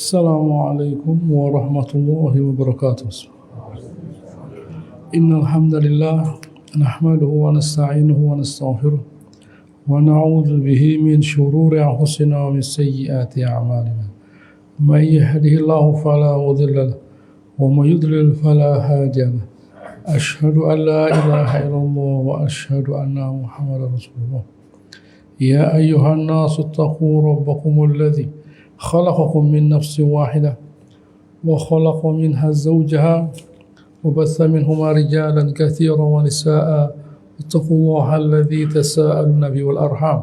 Assalamualaikum warahmatullahi wabarakatuh. Innal hamdalillah nahmaduhu wa nasta'inuhu wa nastaghfiruh wa na'udzu bihi min shururi anfusina wa min sayyiati a'malina. May yahdihillahu fala mudilla lahu wa may yudlil fala hadiya lahu. Ashhadu an la ilaha illallah wa ashhadu anna Muhammadar Rasulullah. Ya ayyuhan nasu ittaqu rabbakumul ladzi خلقكم من نفس واحدة وخلق منها زوجها وبث منهما رجالا كثيرا ونساء اتقوا الله الذي تساءلون به والأرحام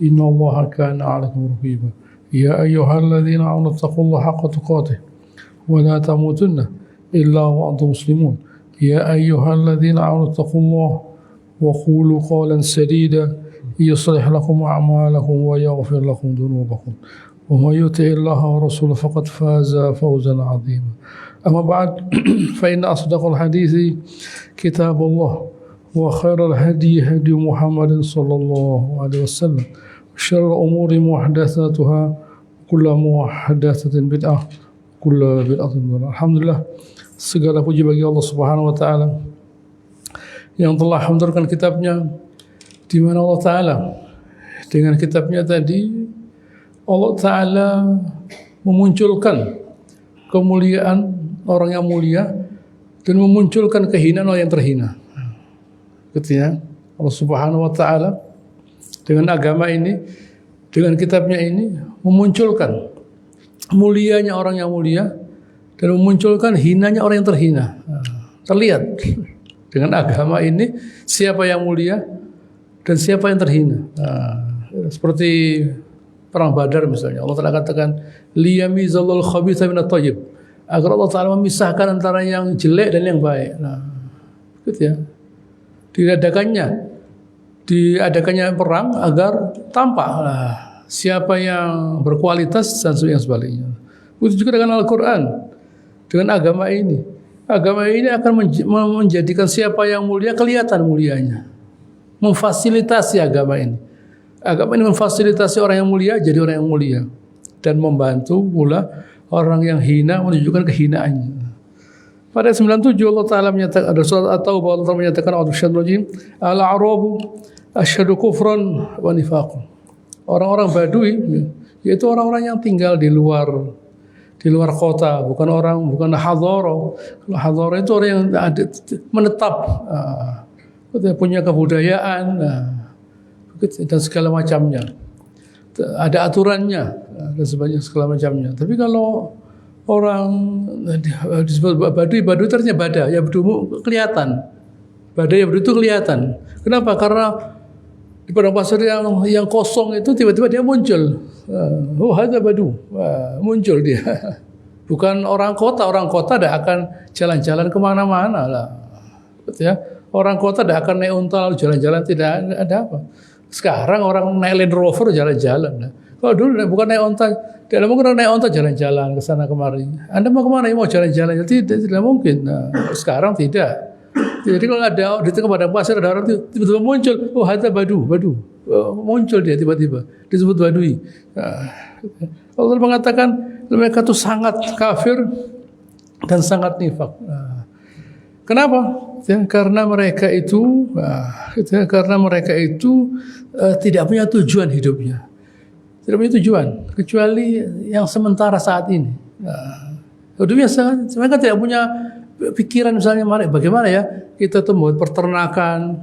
إن الله كان عليكم رقيبا يا أيها الذين آمنوا اتقوا الله حق تقاته ولا تموتن إلا وأنتم مسلمون يا أيها الذين آمنوا اتقوا الله وقولوا قولا سديدا يصلح لكم أعمالكم ويغفر لكم ذنوبكم ومن يطع الله ورسوله فقد فاز فوزا عظيما أما بعد فإن أصدق الحديث كتاب الله وخير الهدي هدي محمد صلى الله عليه وسلم وشر الأمور محدثاتها كل محدثة بدعة كل بدعة ضلالة. Alhamdulillah, segala puji bagi Allah Subhanahu wa taala yang telah menurunkan kitabnya, di mana Allah taala dengan kitabnya tadi Allah Ta'ala memunculkan kemuliaan orang yang mulia dan memunculkan kehinaan orang yang terhina. Ketika Allah Subhanahu wa Ta'ala dengan agama ini, dengan kitabnya ini memunculkan mulianya orang yang mulia dan memunculkan hinanya orang yang terhina. Terlihat dengan agama ini siapa yang mulia dan siapa yang terhina. Seperti Perang Badar misalnya, Allah Ta'ala katakan liyamizallul khabitha minat thayyib, agar Allah Ta'ala memisahkan antara yang jelek dan yang baik. Nah, gitu ya. Diadakannya perang agar tampak siapa yang berkualitas dan yang sebaliknya. Itu juga dengan Al-Quran, dengan agama ini. Agama ini akan menjadikan siapa yang mulia kelihatan mulianya, memfasilitasi agama ini. Agama ini memfasilitasi orang yang mulia jadi orang yang mulia dan membantu pula orang yang hina menunjukkan kehinaannya. Pada 97 Allah Ta'ala menyatakan, ada surat At-Taubah, Allah Ta'ala menyatakan al-a'rabu asyhadu kufran wa nifaqan. Orang-orang Badui yaitu orang-orang yang tinggal di luar kota, bukan hadhara. Hadhara itu orang yang menetap, punya kebudayaan dan segala macamnya, ada aturannya dan sebagainya segala macamnya. Tapi kalau orang disebut Badui ternyata Bada ya Badui kelihatan, Bada ya Badui itu kelihatan. Kenapa? Karena di padang pasir yang kosong itu tiba-tiba dia muncul. Oh, ada Badu, muncul dia. Bukan orang kota tidak akan jalan-jalan kemana-mana lah, ya. Orang kota tidak akan naik unta lalu jalan-jalan, tidak ada apa. Sekarang orang naik Land Rover jalan-jalan. Nah, kalau dulu bukan naik onta, tidak mungkin orang naik onta jalan-jalan ke sana kemari. Anda mau kemana? Mau jalan-jalan? Tidak mungkin. Nah, sekarang tidak. Jadi kalau ada di tengah padang pasir ada orang tiba-tiba muncul, oh ada Badu, muncul dia tiba-tiba disebut Badui. Nah, Allah mengatakan mereka itu sangat kafir dan sangat nifak. Nah, kenapa? Ya, karena mereka itu tidak punya tujuan hidupnya, tidak punya tujuan kecuali yang sementara saat ini. Hidupnya mereka tidak punya pikiran misalnya bagaimana ya kita tuh membuat peternakan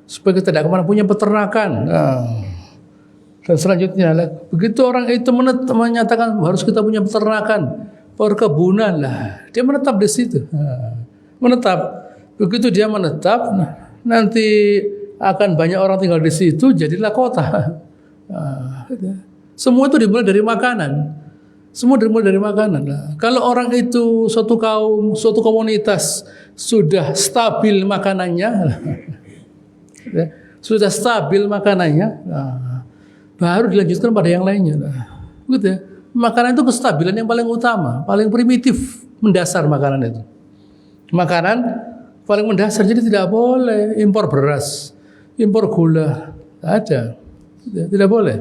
supaya kita tidak kemana punya peternakan. Dan selanjutnya, begitu orang itu menyatakan harus kita punya peternakan, perkebunan lah, dia menetap di situ. Menetap. Begitu dia menetap, nanti akan banyak orang tinggal di situ, jadilah kota. Semua itu dimulai dari makanan. Semua dimulai dari makanan. Kalau orang itu suatu kaum, suatu komunitas sudah stabil makanannya, sudah stabil makanannya, baru dilanjutkan pada yang lainnya. Gitu ya. Makanan itu kestabilan yang paling utama, paling primitif, mendasar makanan itu. Makanan paling mendasar, jadi tidak boleh impor beras, impor gula, tidak ada, tidak boleh,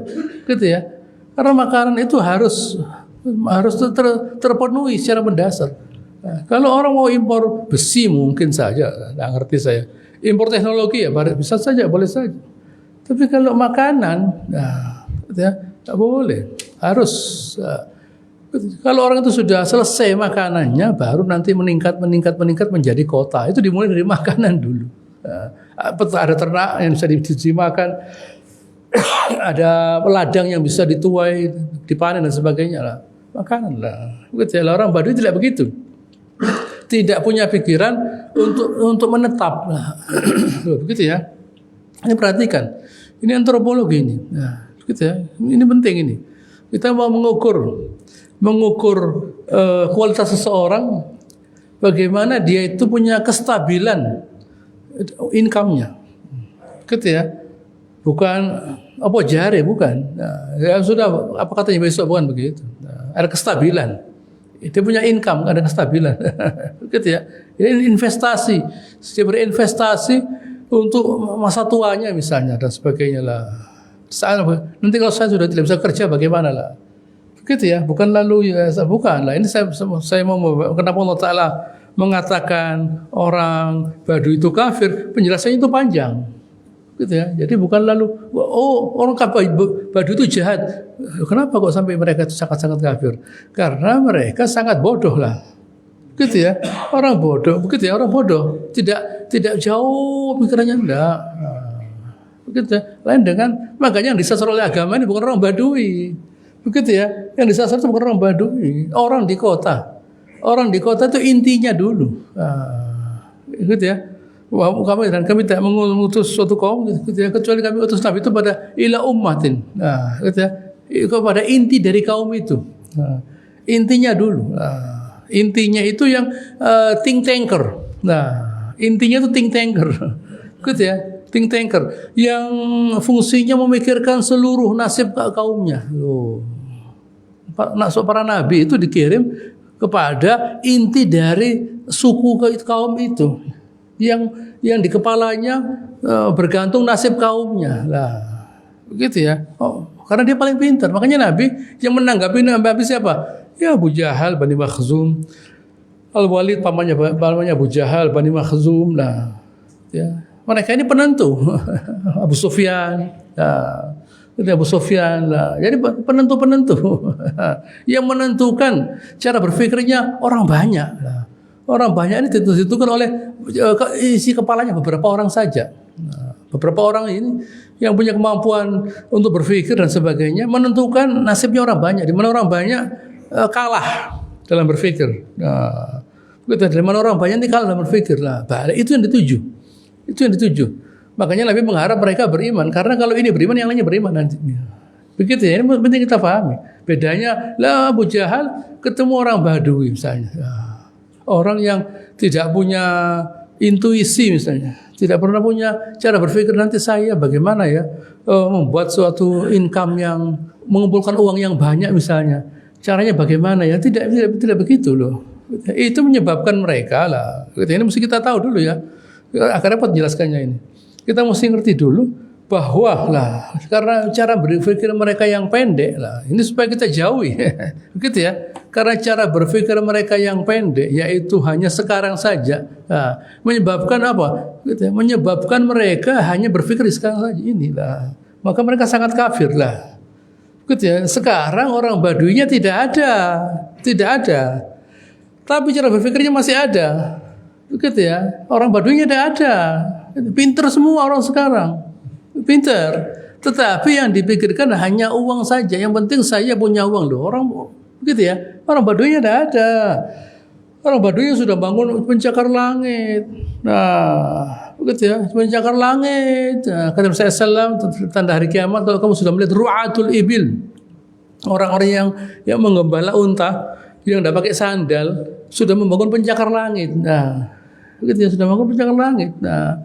gitu ya. Karena makanan itu harus terpenuhi secara mendasar. Kalau orang mau impor besi mungkin saja, tidak ngerti saya. Impor teknologi ya bisa saja, boleh saja. Tapi kalau makanan, tidak boleh. Harus. Kalau orang itu sudah selesai makanannya, baru nanti meningkat menjadi kota. Itu dimulai dari makanan dulu. Ada ternak yang bisa dimakan, ada ladang yang bisa dituai, dipanen dan sebagainya lah. Makanan lah. Orang Baduy tidak begitu. Tidak punya pikiran untuk menetap. Begitu ya. Ini perhatikan. Ini antropologi ini. Gitu ya. Ini penting ini. Kita mau mengukur kualitas seseorang, bagaimana dia itu punya kestabilan income-nya. Gitu ya. Bukan apa jare, bukan. Ya sudah, apa katanya besok, bukan begitu. Ada kestabilan. Dia punya income, ada kestabilan. Gitu ya. Ini investasi. Dia berinvestasi untuk masa tuanya misalnya dan sebagainya lah. Nanti kalau saya sudah tidak bisa kerja bagaimana lah. Begitu ya. Bukan lalu ya, bukan lah. Ini saya mau kenapa Allah Ta'ala mengatakan orang Baduy itu kafir, penjelasannya itu panjang. Gitu ya. Jadi bukan lalu orang Baduy itu jahat. Kenapa kok sampai mereka itu sangat-sangat kafir? Karena mereka sangat bodoh lah. Gitu ya. Orang bodoh, begitu ya, orang bodoh. Tidak jauh pikirannya, enggak. Begitu ya. Lain dengan makanya yang disasar oleh agama ini bukan orang Baduy. Begitu ya. Yang disasar itu bukan orang Baduy, orang di kota. Orang di kota itu intinya dulu. Gitu ya. Kami tidak mengutus suatu kaum, gitu ya, kecuali kami utus Nabi itu pada ila ummatin, gitu ya, kepada inti dari kaum itu. Intinya dulu. Intinya itu yang think tanker. Intinya itu think tanker, gitu ya, think tanker yang fungsinya memikirkan seluruh nasib kaumnya. Para nabi itu dikirim kepada inti dari suku kaum itu. Yang di kepalanya bergantung nasib kaumnya lah, begitu ya. Karena dia paling pintar, makanya Nabi yang menanggapi Nabi siapa? Ya Abu Jahal Bani Makhzum, Al-Walid pamannya Abu Jahal Bani Makhzum lah. Ya, mereka ini penentu. Abu Sufyan, Abu Sufyan lah. Jadi penentu yang menentukan cara berpikirnya orang banyak lah. Orang banyak ini ditentukan oleh isi kepalanya beberapa orang saja. Beberapa orang ini yang punya kemampuan untuk berpikir dan sebagainya menentukan nasibnya orang banyak. Di mana orang banyak kalah dalam berpikir. Di mana orang banyak ini kalah dalam berpikir lah. Itu yang dituju. Itu yang dituju. Makanya Nabi mengharap mereka beriman. Karena kalau ini beriman, yang lainnya beriman nantinya. Begitu ya. Ini penting kita pahami. Bedanya lah Abu Jahal ketemu orang Baduy misalnya. Orang yang tidak punya intuisi misalnya, tidak pernah punya cara berpikir nanti saya bagaimana ya membuat suatu income yang mengumpulkan uang yang banyak misalnya, caranya bagaimana ya, tidak begitu loh. Itu menyebabkan mereka lah. Ini mesti kita tahu dulu ya. Agak repot jelaskannya ini. Kita mesti ngerti dulu bahwa lah karena cara berpikir mereka yang pendek lah, ini supaya kita jauhi, begitu ya. Karena cara berpikir mereka yang pendek, yaitu hanya sekarang saja, menyebabkan apa? Gitu ya, menyebabkan mereka hanya berpikir sekarang saja inilah. Maka mereka sangat kafir lah. Gitu ya. Sekarang orang Baduynya tidak ada. Tapi cara berpikirnya masih ada. Begitu ya. Orang Baduynya tidak ada. Pinter semua orang sekarang. Pinter. Tetapi yang dipikirkan hanya uang saja. Yang penting saya punya uang loh. Orang begitu ya. Orang Baduinya tidak ada. Orang Baduy sudah bangun pencakar langit. Nah, begitu ya, pencakar langit. Nah, kata Rasulullah SAW, tanda hari kiamat kalau kamu sudah melihat ru'atul ibil, orang-orang yang menggembala unta, yang tidak pakai sandal, sudah membangun pencakar langit. Nah, begitu ya, sudah membangun pencakar langit. Nah,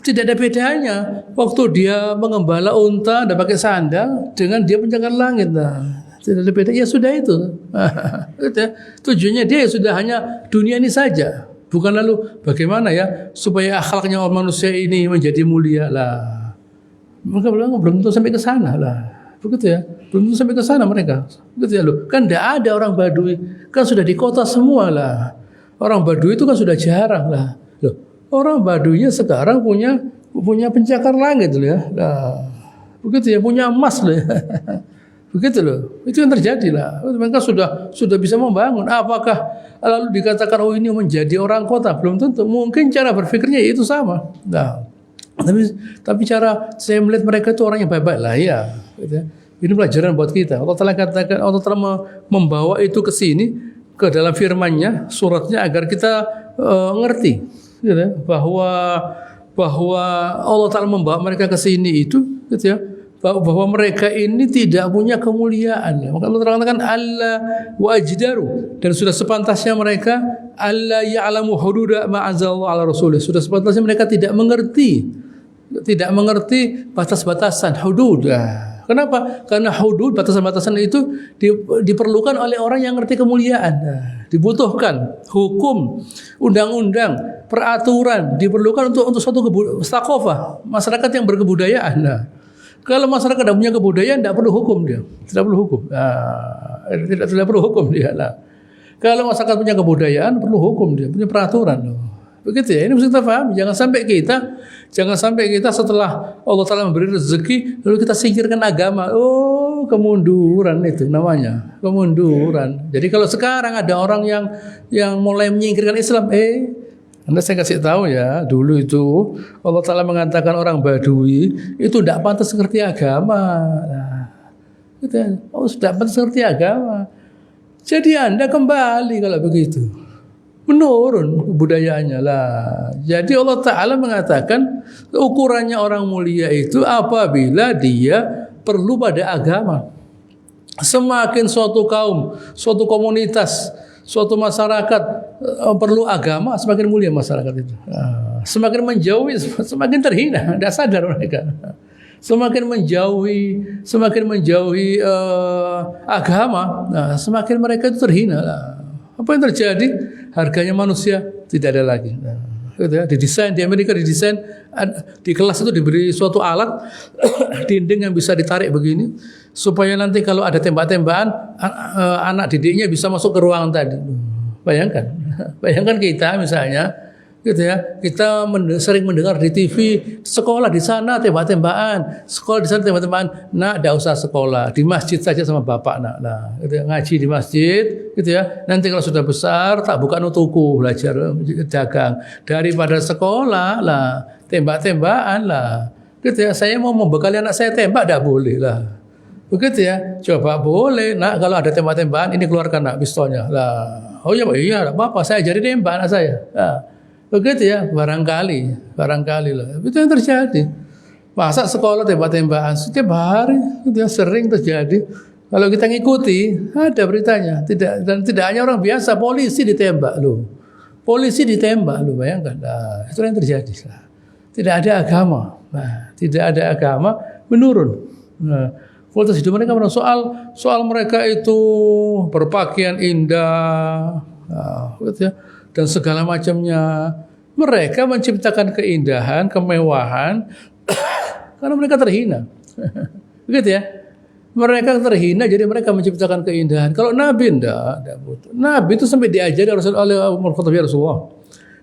tidak ada bedanya waktu dia mengembala unta tidak pakai sandal dengan dia pencakar langit. Nah, tidak ada beda. Ya sudah itu. Tujuannya dia sudah hanya dunia ini saja. Bukan lalu bagaimana ya supaya akhlaknya orang manusia ini menjadi mulia lah. Mereka belum tentu sampai ke sana lah. Begitu ya. Belum tentu sampai ke sana mereka. Begitu ya loh. Kan tidak ada orang Baduy. Kan sudah di kota semua lah. Orang Baduy itu kan sudah jarang lah. Loh, orang Baduynya sekarang punya pencakar langit loh ya. Nah, begitu ya, punya emas loh ya. Begitu loh, itu yang terjadi lah. Mereka sudah bisa membangun. Apakah lalu dikatakan oh ini menjadi orang kota? Belum tentu. Mungkin cara berpikirnya itu sama. Nah, tapi cara saya melihat mereka itu orang yang baik-baik lah ya. Gitu ya. Ini pelajaran buat kita. Allah telah katakan, Allah telah membawa itu ke sini ke dalam firman-Nya, suratnya agar kita ngerti, gitu ya, bahwa Allah telah membawa mereka ke sini itu, gitu ya. Bahwa mereka ini tidak punya kemuliaan. Maka Allah terangkan Allah wajdaru, dan sudah sepantasnya mereka Allah ya'lamu hududa ma'azallahu ala rasulih. Sudah sepantasnya mereka tidak mengerti batas-batasan hudud. Kenapa? Karena hudud, batasan-batasan itu diperlukan oleh orang yang ngerti kemuliaan. Dibutuhkan hukum, undang-undang, peraturan diperlukan untuk suatu stakofah, masyarakat yang berkebudayaan. Kalau masyarakat tidak punya kebudayaan, tidak perlu hukum dia, tidak perlu hukum, tidak perlu hukum dia. Kalau masyarakat punya kebudayaan, perlu hukum dia, punya peraturan. Begitu ya, ini mesti kita paham. Jangan sampai kita setelah Allah Taala memberi rezeki, lalu kita singkirkan agama. Oh, kemunduran itu namanya, kemunduran. Jadi kalau sekarang ada orang yang mulai menyingkirkan Islam, Anda saya kasih tahu ya, dulu itu Allah Ta'ala mengatakan orang Baduy itu tidak pantas mengerti agama. Sudah pantas mengerti agama. Jadi Anda kembali kalau begitu, menurun kebudayaannya lah. Jadi Allah Ta'ala mengatakan ukurannya orang mulia itu apabila dia perlu pada agama. Semakin suatu kaum, suatu komunitas, suatu masyarakat perlu agama, semakin mulia masyarakat itu. Semakin menjauhi, semakin terhina. Tidak sadar mereka. Semakin menjauhi agama, semakin mereka itu terhina. Apa yang terjadi? Harganya manusia tidak ada lagi. Didesain di Amerika, di kelas itu diberi suatu alat dinding yang bisa ditarik begini supaya nanti kalau ada tembak-tembakan anak didiknya bisa masuk ke ruangan tadi. Bayangkan kita misalnya, gitu ya, kita sering mendengar di TV sekolah di sana tembak-tembakan, sekolah di sana tembak-tembakan. Nak, tidak usah sekolah, di masjid saja sama bapak nak. Nah, gitu ya, ngaji di masjid, gitu ya. Nanti kalau sudah besar tak buka nutuku, belajar dagang daripada sekolah lah, tembak-tembakan lah. Gitu ya, saya mau membekali anak saya tembak tidak boleh lah. Begitu ya, coba boleh nak kalau ada tembak-tembakan ini keluarkan nak pistolnya lah. Oh iya, tidak apa-apa, saya jadi tembak anak saya. Nah, begitu ya, barangkali lah. Itu yang terjadi. Masa sekolah tembak-tembakan setiap hari, itu ya, sering terjadi. Kalau kita ngikuti, ada beritanya. Dan tidak hanya orang biasa, polisi ditembak loh. Polisi ditembak loh, bayangkan. Nah, itu yang terjadi. Tidak ada agama. Nah, tidak ada agama menurun. Nah, kualitas hidup mereka soal mereka itu berpakaian indah, gitu ya, dan segala macamnya. Mereka menciptakan keindahan, kemewahan karena mereka terhina. Begitu ya. Mereka terhina jadi mereka menciptakan keindahan. Kalau Nabi tidak butuh. Nabi itu sampai diajari oleh Umar Khattab, ya Rasulullah.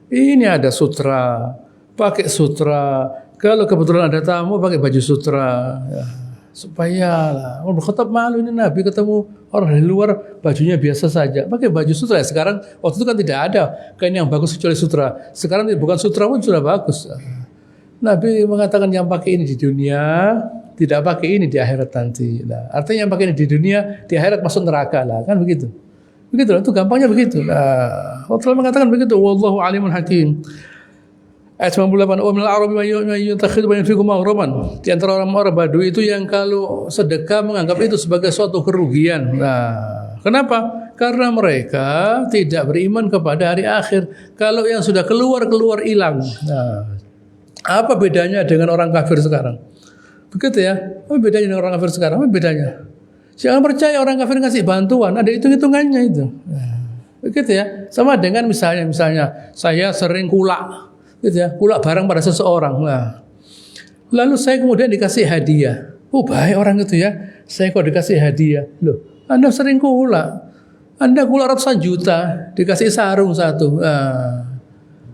Ini ada sutra, pakai sutra. Kalau kebetulan ada tamu pakai baju sutra. Ya. Supaya Umar Khattab malu, ini Nabi ketemu orang dari luar bajunya biasa saja, pakai baju sutra. Sekarang waktu itu kan tidak ada kain yang bagus kecuali sutra. Sekarang bukan sutra pun sudah bagus. Nabi mengatakan yang pakai ini di dunia tidak pakai ini di akhirat nanti. Nah, artinya yang pakai ini di dunia, di akhirat masuk neraka lah, kan begitu. Begitu lah, itu gampangnya begitu. Nah, Allah mengatakan begitu, wallahu alimun hakim. Ayat 98, wa minal arabi man yattakhidhu ma yunfiqu maghraman. Di antara orang-orang Badui itu yang kalau sedekah menganggap itu sebagai suatu kerugian. Nah, kenapa? Karena mereka tidak beriman kepada hari akhir. Kalau yang sudah keluar hilang. Nah, apa bedanya dengan orang kafir sekarang? Begitu ya. Apa bedanya dengan orang kafir sekarang? Apa bedanya? Jangan percaya orang kafir ngasih bantuan, ada hitung-hitungannya itu. Nah, begitu ya. Sama dengan misalnya saya sering kulak. Gitu ya, kulak barang pada seseorang. Nah, lalu saya kemudian dikasih hadiah. Oh, baik orang itu ya. Saya kok dikasih hadiah. Loh, Anda sering kulak. Anda kulak ratusan juta, dikasih sarung satu. Nah,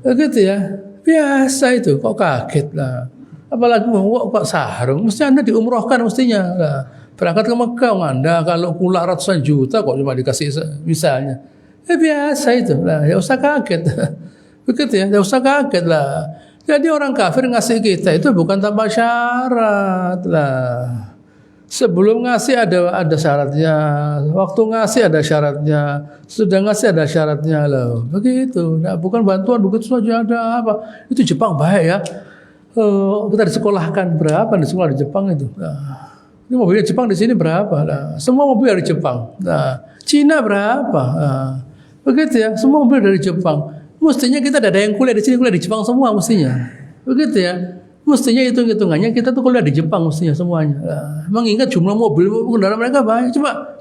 begitu ya. Biasa itu, kok kaget lah. Apalagi kok sarung. Mesti Anda diumrohkan mestinya. Nah, berangkat ke Mekah Anda kalau kulak ratusan juta kok cuma dikasih misalnya. Biasa itu. Nah, ya usah kaget. Begitu ya, tidak usah kaget lah. Jadi orang kafir ngasih kita itu bukan tanpa syarat lah. Sebelum ngasih ada syaratnya, waktu ngasih ada syaratnya, sudah ngasih ada syaratnya loh. Begitu. Nah, bukan bantuan begitu saja ada apa. Itu Jepang baik ya. Kita disekolahkan berapa di sekolah di Jepang itu. Nah, ini mobilnya Jepang di sini berapa? Nah, semua mobil dari Jepang. Nah, Cina berapa? Nah, begitu ya, semua mobil dari Jepang. Mestinya kita ada yang kuliah di sini, kuliah di Jepang semua mestinya. Begitu ya. Mestinya hitung-hitungannya kita tuh kuliah di Jepang mestinya semuanya. Nah, mengingat jumlah mobil kendaraan mereka banyak. Coba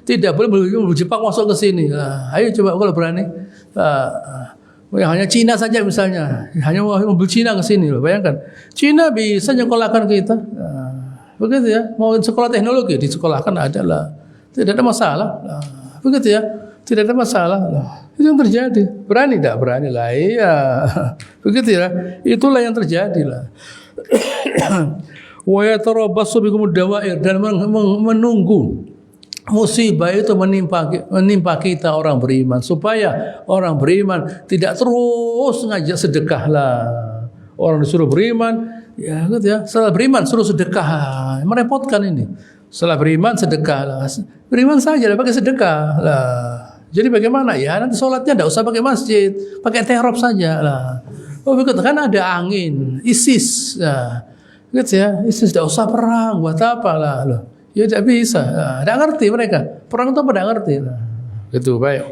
tidak boleh mobil Jepang masuk ke sini. Nah, ayo coba kalau berani. Hanya Cina saja misalnya. Hanya mobil Cina ke sini loh. Bayangkan. Cina bisa nyekolahkan kita. Nah, begitu ya. Mau sekolah teknologi disekolahkan adalah. Tidak ada masalah. Nah, begitu ya. Tidak ada masalah. Itu yang terjadi. Berani tidak? Berani lah. Iya. Begitu ya. Itulah yang terjadi lah. Wa yatarabbasu bikumud dawair, dan menunggu musibah itu menimpa kita orang beriman, supaya orang beriman tidak terus ngajak sedekah lah. Orang disuruh beriman, ya gitu ya. Setelah beriman suruh sedekah. Merepotkan ini. Setelah beriman sedekah lah. Beriman saja lah, pakai sedekah lah. Jadi bagaimana ya? Nanti sholatnya tidak usah pakai masjid, pakai tehrab saja lah. Oh begitu kan ada angin, ISIS, nah, gitu ya. ISIS tidak usah perang, buat apa lah? Loh, ya tidak bisa, tidak ngerti mereka. Perang itu apa tidak ngerti? Nah, gitu baik.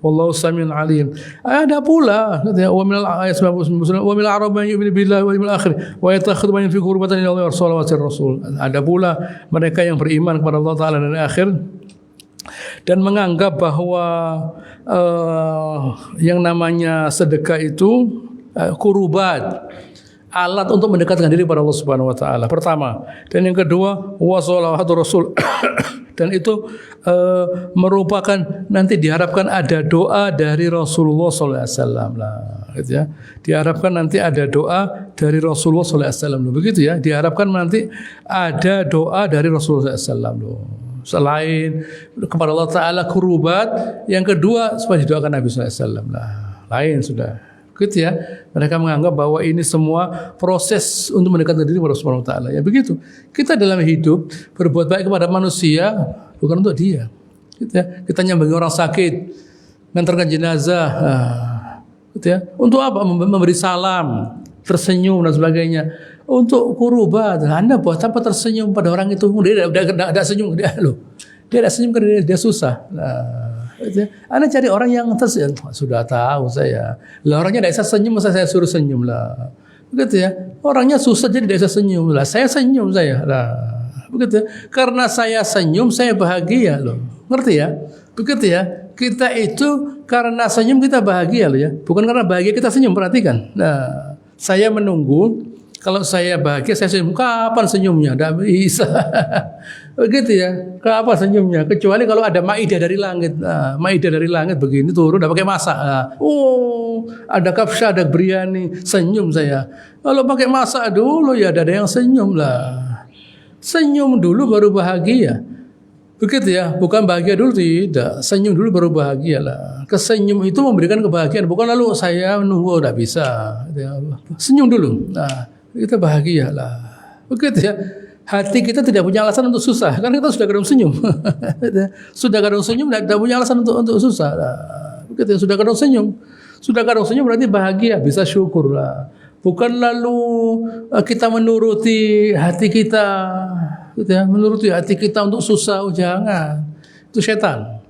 Wallahu samiun alim. Ada pula, gitu ya. Wa minal ayat 99, wa minal arab man yu'minu billahi wal yawmil akhir wa yatakhidhu man yunfiqu qurbatan ila Allah wa rasul. Ada pula mereka yang beriman kepada Allah Taala dan akhir, dan menganggap bahwa yang namanya sedekah itu kurubat, alat untuk mendekatkan diri pada Allah Subhanahu wa taala. Pertama, dan yang kedua wassalatu rasul. Dan itu merupakan nanti diharapkan ada doa dari Rasulullah sallallahu alaihi wasallam lah, gitu ya. Diharapkan nanti ada doa dari Rasulullah sallallahu alaihi wasallam. Begitu ya. Diharapkan nanti ada doa dari Rasulullah sallallahu alaihi wasallam loh. Selain kepada Allah Ta'ala kurubat, yang kedua supaya didoakan Nabi SAW lah. Lain sudah. Gitu ya. Mereka menganggap bahwa ini semua proses untuk mendekatkan diri kepada Allah Subhanahu Wa Ta'ala. Ya begitu. Kita dalam hidup berbuat baik kepada manusia bukan untuk dia. Gitu ya. Kita nyambangi orang sakit, ngantarkan jenazah. Gitu ya. Untuk apa? Memberi salam, tersenyum dan sebagainya. Untuk kurubat, Anda buat apa tersenyum pada orang itu? Dia tidak senyum, dia tidak senyum karena dia susah. Nah, Anda cari orang yang tersenyum. Sudah tahu saya. Lah orangnya tidak bisa senyum, masa saya suruh senyum lah. Begitu ya. Orangnya susah jadi tidak bisa senyum lah. Saya senyum saya. Lah, begitu ya. Karena saya senyum, saya bahagia loh. Ngerti ya? Begitu ya. Kita itu karena senyum kita bahagia loh ya. Bukan karena bahagia kita senyum. Perhatikan. Nah, saya menunggu. Kalau saya bahagia, saya senyum. Kapan senyumnya? Tidak bisa. Begitu ya. Kapan senyumnya? Kecuali kalau ada maidah dari langit. Nah, maidah dari langit begini turun, tidak pakai masak. Nah, ada kapsa, ada biryani. Senyum saya. Kalau pakai masak dulu, ya ada yang senyum lah. Senyum dulu baru bahagia. Begitu ya. Bukan bahagia dulu, tidak. Senyum dulu baru bahagia lah. Kesenyum itu memberikan kebahagiaan. Bukan lalu saya menunggu, tidak bisa. Senyum dulu. Nah, kita bahagia lah. Begitu ya. hati kita tidak punya alasan untuk susah karena kita sudah kadung senyum. Sudah kadung senyum, tidak punya alasan untuk susah. Begitu, sudah kadung senyum. Sudah kadung senyum berarti bahagia, bisa syukur lah. Bukan lalu kita menuruti hati kita, gitu ya, menuruti hati kita untuk susah, jangan. Itu setan.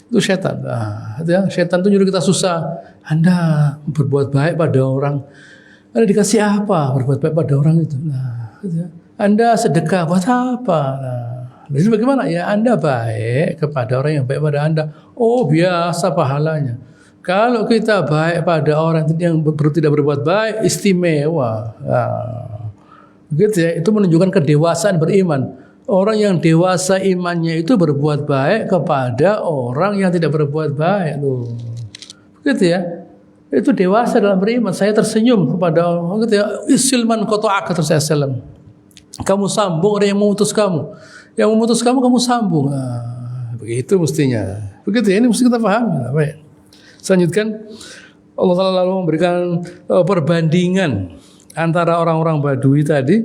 Itu setan. Gitu ya, setan itu nyuruh kita susah. Anda berbuat baik pada orang, Anda dikasih apa? Berbuat baik pada orang itu. Gitu ya. Anda sedekah buat apa? Jadi bagaimana? Ya Anda baik kepada orang yang baik pada Anda. Oh biasa pahalanya. Kalau kita baik pada orang yang tidak berbuat baik, istimewa. Gitu ya. Itu menunjukkan kedewasaan beriman. Orang yang dewasa imannya itu berbuat baik kepada orang yang tidak berbuat baik. Gitu ya. Itu dewasa dalam beriman. Saya tersenyum kepada orang. Gitu ya. Isilman koto'aka terselam. Kamu sambung orang yang memutus kamu. Yang memutus kamu sambung. Begitu mestinya. Begitu ya, ini mesti kita pahami. Baik. Selanjutkan, Allah Ta'ala lalu memberikan perbandingan antara orang-orang Badui tadi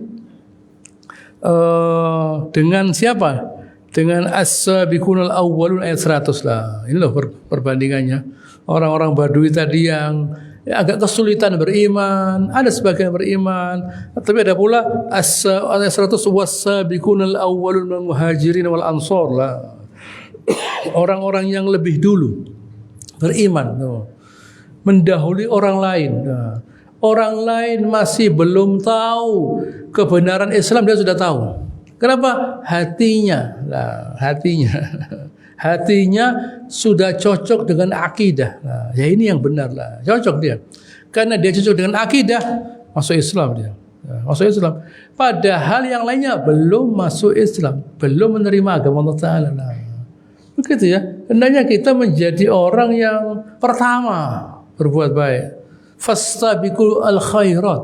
dengan siapa? Dengan as-sabiqunal awwalun ayat 100 lah. Ini loh perbandingannya. Orang-orang Badui tadi yang agak kesulitan beriman, ada sebagian beriman, tapi ada pula ayat 100 was-sabiqunal awwalun minal muhajirin wal ansor lah. Orang-orang yang lebih dulu beriman, mendahului orang lain. Orang lain masih belum tahu kebenaran Islam, dia sudah tahu. Kenapa? Hatinya sudah cocok dengan akidah. Ya ini yang benar lah, cocok dia. Karena dia cocok dengan akidah, masuk Islam dia. Masuk Islam. Padahal yang lainnya belum masuk Islam, belum menerima agama Allah Ta'ala. Begitu ya. Hendaknya kita menjadi orang yang pertama berbuat baik. Fastabiqul khairat.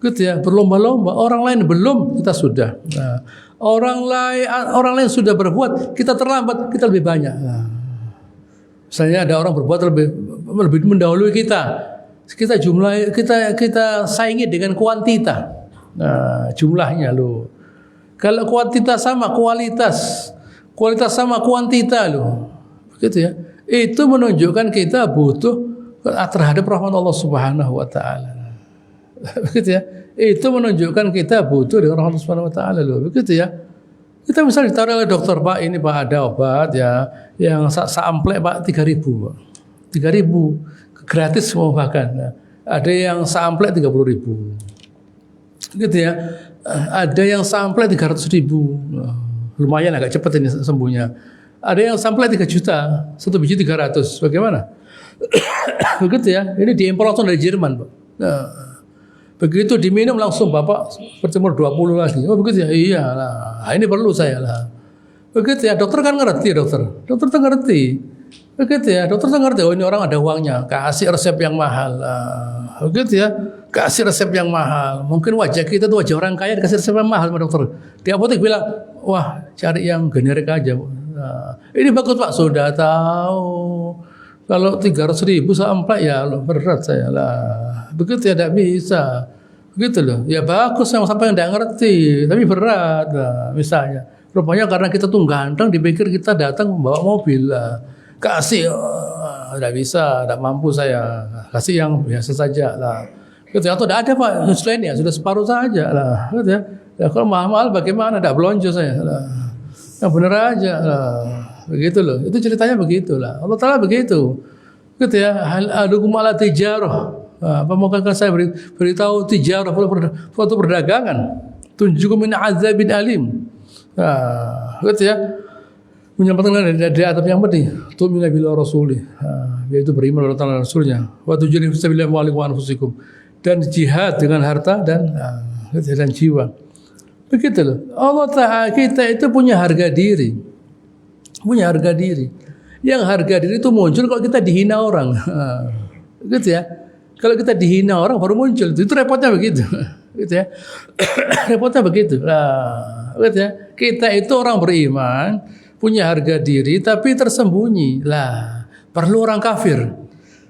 Gitu ya, berlomba-lomba. Orang lain belum, kita sudah. Orang lain sudah berbuat, kita terlambat, kita lebih banyak. Misalnya ada orang berbuat lebih mendahului kita. Kita saingi dengan kuantita. Jumlahnya loh. Kalau kuantitas sama kualitas sama kuantita loh. Begitu ya. Itu menunjukkan kita butuh terhadap rahmat Allah Subhanahu wa taala. Begitu ya. Itu menunjukkan kita butuh dengan rahmat Allah Subhanahu wa taala loh. Begitu ya. Kita misalnya ditaruh oleh dokter, Pak, ini Pak ada obat ya yang samplek Pak 3.000 Pak. 3.000 gratis semua bahkan. Ada yang samplek 30.000. Gitu ya. Ada yang samplek 300.000. Lumayan agak cepat ini sembuhnya. Ada yang sampai 3 juta, 1 biji 300. Bagaimana? Begitu ya. Ini diimpor langsung dari Jerman, Pak. Nah, begitu diminum langsung Bapak berjemur 20 lagi. Oh begitu ya. Iya lah. Ini perlu saya lah. Begitu ya. Dokter kan ngerti, dokter tuh ngerti. Begitu ya. Dokter tuh ngerti. Oh ini orang ada uangnya. Kasih resep yang mahal. Begitu ya. Kasih resep yang mahal. Mungkin wajah kita tuh wajah orang kaya dikasih resep yang mahal sama dokter. Di apotek bilang, wah cari yang generik aja. Ini bagus Pak, sudah tahu. Kalau 300.000 sampai ya berat saya lah. Begitu ya, tidak bisa. Begitu loh. Ya bagus yang sampai tidak ngerti, tapi berat lah. Misalnya, rupanya karena kita tuh ganteng, dipikir kita datang membawa mobil lah. Kasih, tidak bisa, tidak mampu saya. Kasih yang biasa saja lah. Gitu, atau tidak ada Pak, lainnya sudah separuh saja lah. Gitu ya. Ya kalau mahal bagaimana? Tidak belanja saya lah. Yang benar aja lah. Begitu loh. Itu ceritanya begitu lah. Allah Ta'ala begitu. Gitu ya. Hal adukum ala tijarah. Apa maukah saya beritahu tijarah foto perdagangan. Tunjukum min azabin alim. Gitu ya. Menyampaikan dari atap yang penting. Tu'mina billah rasulih. Yaitu beriman kepada Allah Rasulnya. Wa tujurin fisabilillah wa anfusikum. Dan jihad dengan harta dan jiwa. Begitu loh. Allah Ta'ala kita itu punya harga diri. Punya harga diri. Yang harga diri itu muncul kalau kita dihina orang. Gitu ya. Kalau kita dihina orang baru muncul. Itu repotnya begitu. Gitu ya. Repotnya begitu. Nah, gitu ya. Kita itu orang beriman, punya harga diri tapi tersembunyi. Lah, perlu orang kafir.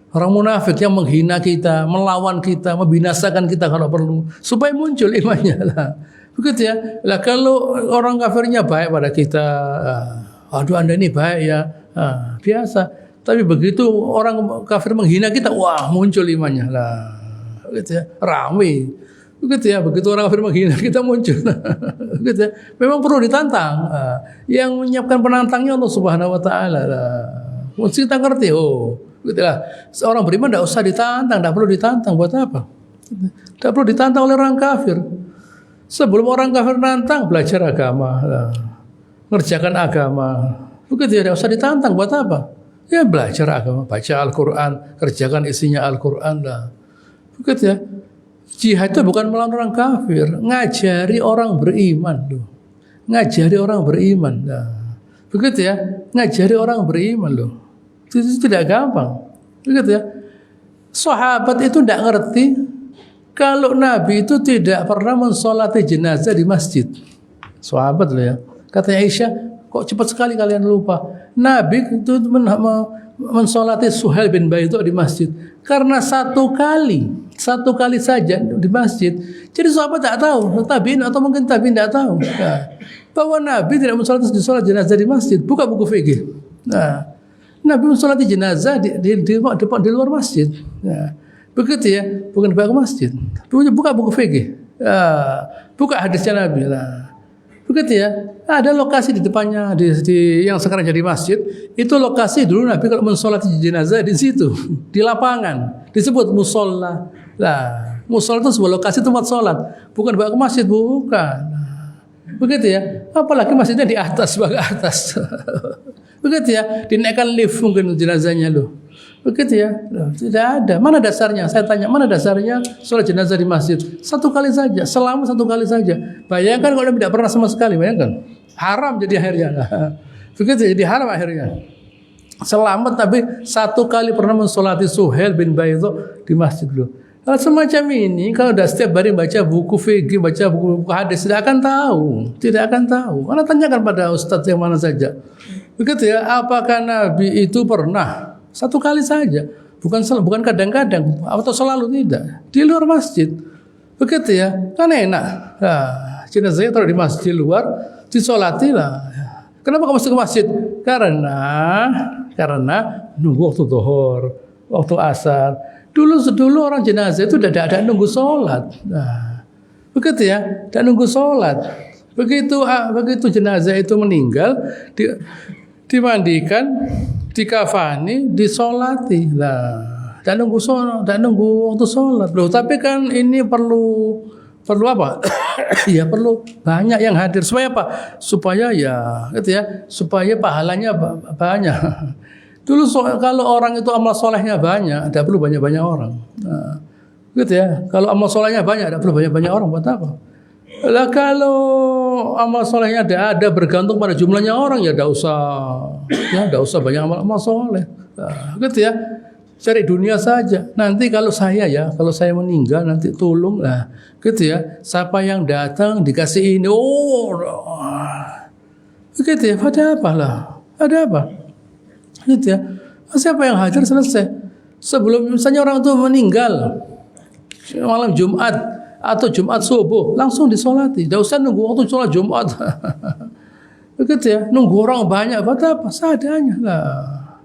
Orang munafik yang menghina kita, melawan kita, membinasakan kita kalau perlu, supaya muncul imannya lah. Begitu ya. Lah kalau orang kafirnya baik pada kita, aduh Anda ini baik ya, biasa. Tapi begitu orang kafir menghina kita, wah muncul imannya lah, begitu ya, ramai. Begitu ya, begitu orang kafir menghina kita muncul. Begitu ya. Memang perlu ditantang. Yang menyiapkan penantangnya Allah Subhanahu wa taala. Mesti kita ngerti, begitu lah. Seorang beriman tidak usah ditantang, tidak perlu ditantang, buat apa? Tidak perlu ditantang oleh orang kafir. Sebelum orang kafir nantang, belajar agama, ngerjakan agama. Begitu ya, tidak usah ditantang, buat apa? Ya belajar agama, baca Al-Quran, kerjakan isinya Al-Quran lah. Begitu ya. Jihad itu bukan melawan orang kafir, ngajari orang beriman loh. Ngajari orang beriman lah. Begitu ya, ngajari orang beriman loh. Itu tidak gampang. Begitu ya. Sahabat itu tidak ngerti kalau Nabi itu tidak pernah mensolati jenazah di masjid. Sahabat loh ya. Katanya Aisyah, kok cepat sekali kalian lupa. Nabi itu mensolati Suhail bin Baidha di masjid karena satu kali saja di masjid. Jadi sahabat tak tahu, tabiin atau mungkin tabiin tidak tahu bahwa Nabi tidak mensolati jenazah di masjid. Buka buku fikih. Nabi mensolati jenazah di luar masjid. Begitu ya, bukan ke masjid. Buka buku fikih. Buka hadisnya Nabi lah. Begitu ya. Ada lokasi di depannya di yang sekarang jadi masjid. Itu lokasi dulu Nabi kalau mensolati jenazah di situ, di lapangan. Disebut musola. Lah, musola itu sebuah lokasi tempat sholat, bukan bawa ke masjid, bukan. Begitu ya. Apalagi masjidnya di atas, bagian atas. Begitu ya. Dinaikkan lift mungkin jenazahnya loh. Begitu ya. Tidak ada. Mana dasarnya? Saya tanya, mana dasarnya sholat jenazah di masjid? Satu kali saja, selama satu kali saja. Bayangkan kalau tidak pernah sama sekali, bayangkan. Haram jadi akhirnya. Begitu jadi haram akhirnya. Selamat tapi satu kali pernah mensolati Suhail bin Baidha di masjid loh. Kalau semacam ini, kalau sudah setiap hari baca buku fikih, baca buku hadis, tidak akan tahu. Tidak akan tahu. Karena tanyakan pada ustadz yang mana saja. Begitu ya, apakah Nabi itu pernah satu kali saja, bukan kadang-kadang atau selalu, tidak, di luar masjid. Begitu ya, kan enak. Nah, jenazahnya taruh di masjid luar, disolati lah. Kenapa kamu masuk ke masjid? Karena nunggu waktu zuhur, waktu asar. Dulu orang jenazah itu tidak ada nunggu sholat. Nah, begitu ya, tidak nunggu sholat. Begitu jenazah itu meninggal, dimandikan, dikafani, disolati lah. Dan nunggu waktu sholat loh. Tapi kan ini perlu apa? Ya perlu banyak yang hadir supaya apa? Supaya supaya pahalanya banyak. Dulu kalau orang itu amal solehnya banyak, tidak perlu banyak-banyak orang. Nah, gitu ya. Kalau amal solehnya banyak, tidak perlu banyak-banyak orang. Buat apa? Lah kalau amal solehnya ada bergantung pada jumlahnya orang, ya tidak usah banyak amal soleh. Nah, gitu ya. Cari dunia saja. Nanti kalau saya meninggal nanti tolong lah, gitu ya. Siapa yang datang dikasih ini, gitu ya. Ada apa? Gitu ya. Siapa yang hadir selesai. Sebelum misalnya orang itu meninggal malam Jumat atau Jumat subuh, langsung disolati. Tidak usah nunggu waktu sholat Jumat. Begitu ya. Nunggu orang banyak, buat apa? Seadanya lah.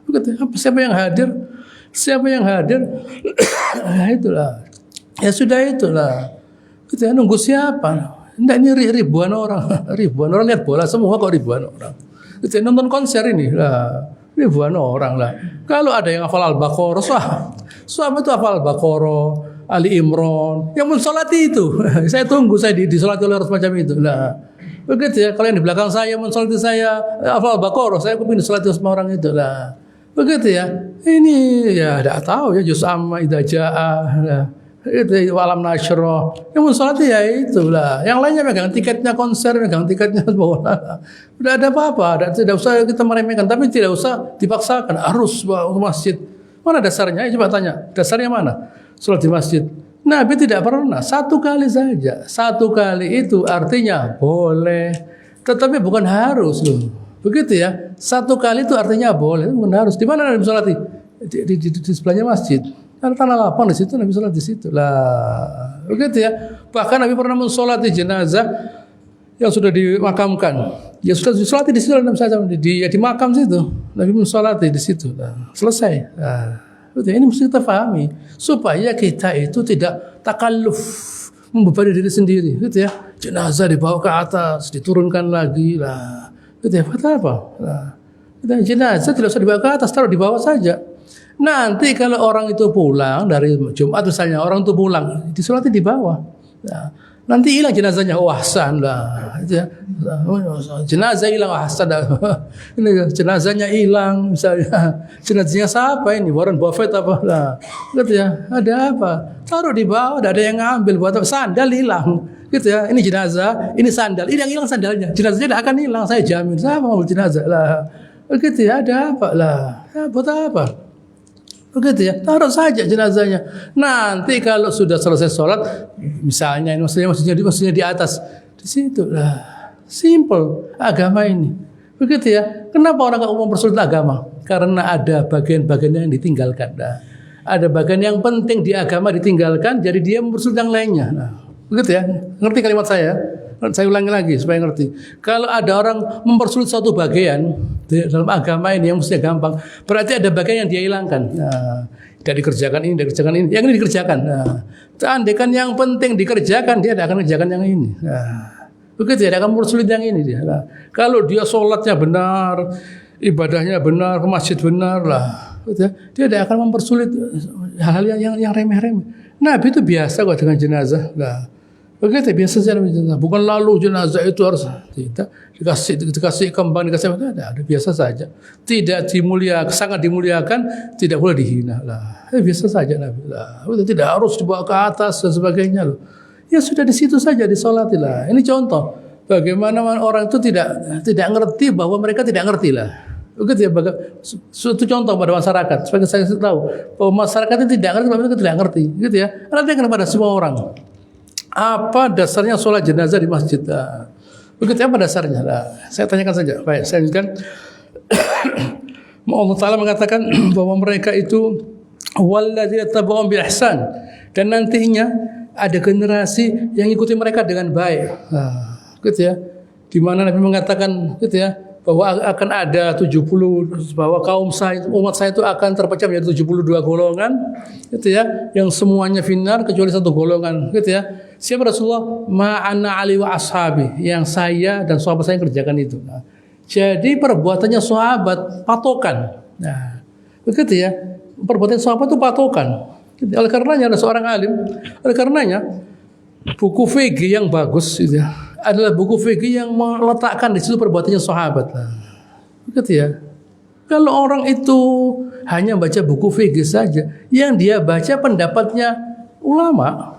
Begitu ya. Siapa yang hadir? Ya itulah. Ya sudah itulah. Gitu ya. Nunggu siapa? Tidak, ini ribuan orang lihat bola semua kok, ribuan orang. Gitu ya. Nonton konser ini lah. Ribuan orang lah. Kalau ada yang hafal Al-Baqarah, sahabat itu hafal Al-Baqarah, Ali Imran, yang mensolati itu. Saya tunggu saya disolati oleh orang semacam itu. Lah, begitu ya. Kalau yang di belakang saya mensolati saya hafal Al-Baqarah, saya kepingin disolati sama orang itu lah. Begitu ya. Ini ya tidak tahu ya, juz amma idza jaa. Itu alam nasroh. Yang mensolati ya itulah. Yang lainnya megang tiketnya konser, megang tiketnya bola. Udah ada apa-apa, tidak usah kita meremehkan, tapi tidak usah dipaksakan harus bawa ke masjid. Mana dasarnya? Coba tanya, dasarnya mana? Sholat di masjid. Nabi tidak pernah, satu kali saja. Satu kali itu artinya boleh, tetapi bukan harus loh. Begitu ya. Satu kali itu artinya boleh, bukan harus. Di mana Nabi sholat? Di sebelahnya masjid. Karena tanah lapang di situ, Nabi sholat di situ lah. Begitu ya. Bahkan Nabi pernah mensolati jenazah yang sudah dimakamkan, ya sudah disolati di situ Nabi SAW, di makam situ, Nabi mensolati di situ, selesai. Ini mesti kita pahami supaya kita itu tidak takalluf, membebani diri sendiri, gitu ya. Jenazah dibawa ke atas, diturunkan lagi lah, gitu ya. Apa? Jenazah tidak usah dibawa ke atas, taruh di bawah saja. Nanti kalau orang itu pulang dari Jumat misalnya, orang itu pulang, disolati di bawah. Nanti hilang jenazahnya, Hasan lah, jenazah hilang, Hasan dah. Ini jenazahnya hilang, misalnya jenazahnya siapa ini, Warren Buffett apa lah, gitu ya. Ada apa? Taruh di bawah, tidak ada yang ngambil, buat apa? Sandal hilang, gitu ya. Ini jenazah, ini sandal, ini yang hilang sandalnya, jenazahnya tidak akan hilang, saya jamin. Saya mau jenazah lah, begitu ya. Ada apa lah? Buat apa? Begitu ya, taruh saja jenazahnya. Nanti kalau sudah selesai sholat, misalnya ini maksudnya di atas, di situ lah. Simple agama ini. Begitu ya. Kenapa orang nggak mempersulit agama? Karena ada bagian-bagian yang ditinggalkan. Nah, ada bagian yang penting di agama ditinggalkan, jadi dia mempersulit yang lainnya. Nah, begitu ya. Ngerti kalimat saya? Saya ulangi lagi supaya ngerti. Kalau ada orang mempersulit suatu bagian dalam agama ini yang mestinya gampang, berarti ada bagian yang dia hilangkan. Nah, tidak dikerjakan ini, yang ini dikerjakan. Nah, andaikan yang penting dikerjakan, dia tidak akan kerjakan yang ini. Nah, begitu ya, dia akan mempersulit yang ini dia. Nah, kalau dia sholatnya benar, ibadahnya benar, ke masjid benar lah, gitu ya, dia tidak akan mempersulit hal-hal yang remeh-remeh. Nabi itu biasa kok dengan jenazah. Nah, begitu biasa saja jenazah. Bukan lalu jenazah itu harus tidak dikasih kembang, dikasih apa, ada biasa saja. Tidak dimuliakan, sangat dimuliakan, tidak boleh dihina lah. Biasa saja Nabi lah. Tidak harus dibawa ke atas dan sebagainya loh. Ya sudah di situ saja disolati lah. Ini contoh bagaimana orang itu tidak ngerti bahwa mereka tidak ngerti lah. Begitu ya, suatu contoh pada masyarakat supaya saya tahu bahwa masyarakat itu tidak ngerti, mereka tidak ngerti, gitu ya. Nantikan kepada semua orang. Apa dasarnya sholat jenazah di masjid? Nah, begitu apa dasarnya? Nah, saya tanyakan saja. Baik, saya lanjutkan. Allah Ta'ala mengatakan bahwa mereka itu walladzina tabauhum bi ihsan, dan nantinya ada generasi yang ikuti mereka dengan baik. Nah, gitu ya. Di mana Nabi mengatakan gitu ya, bahwa akan ada 70, bahwa umat saya itu akan terpecah menjadi 72 golongan, gitu ya, yang semuanya final kecuali satu golongan, gitu ya. Siapa Rasulullah? Ma'ana ali wa ashabi, yang saya dan sahabat saya kerjakan itu. Nah, jadi perbuatannya sahabat patokan. Nah, begitu ya. Perbuatan sahabat itu patokan. Oleh karenanya ada seorang alim, oleh karenanya buku fikih yang bagus gitu ya, adalah buku fikih yang meletakkan di situ perbuatannya sahabat. Begitu ya. Kalau orang itu hanya baca buku fikih saja, yang dia baca pendapatnya ulama.